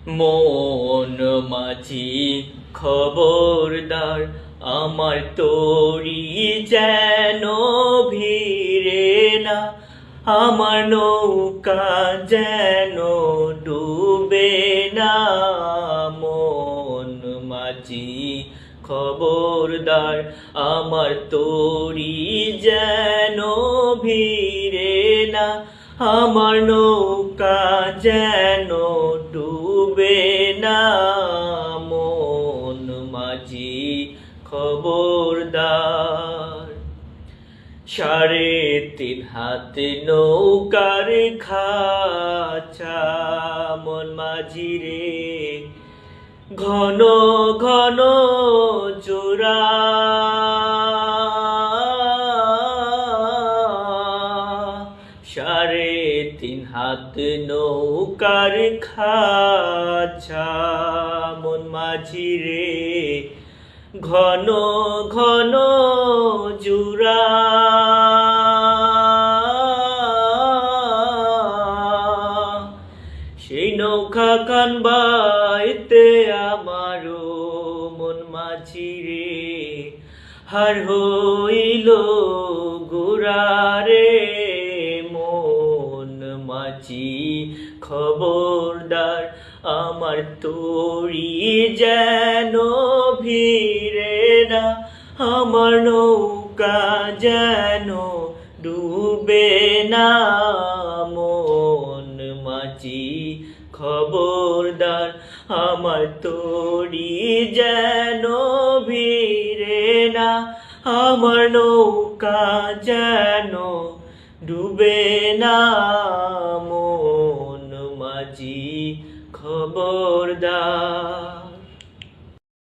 মন মাঝি খবরদার, আমার তরি যেন ভিড়ে না, আমার নৌকা যেন ডুবে না। মন মাঝি খবরদার, আমার তরি যেন ভিড়ে না, আমার নৌকা যেন ডুবে না। মন মাঝি খবরদার। 3.5 হাত নৌকার খাঁচা মন মাঝি রে, ঘন ঘন জোড়া। 3.5 হাত নৌকার খাঁচা মন মাঝি রে, ঘন ঘন জোড়া। সেই নৌকা খান বাইতে আমারও মন মাঝি রে, হার হইল গোরা রে। মন মাঝি খবরদার, আমার তরি যেন ভিড়ে না, আমার নৌকা যেন ডুবে না। মন মাঝি খবরদার, আমার তরি যেন ভিড়ে না, আমার নৌকা যেন ডুবে না। মন মাঝি খবরদার।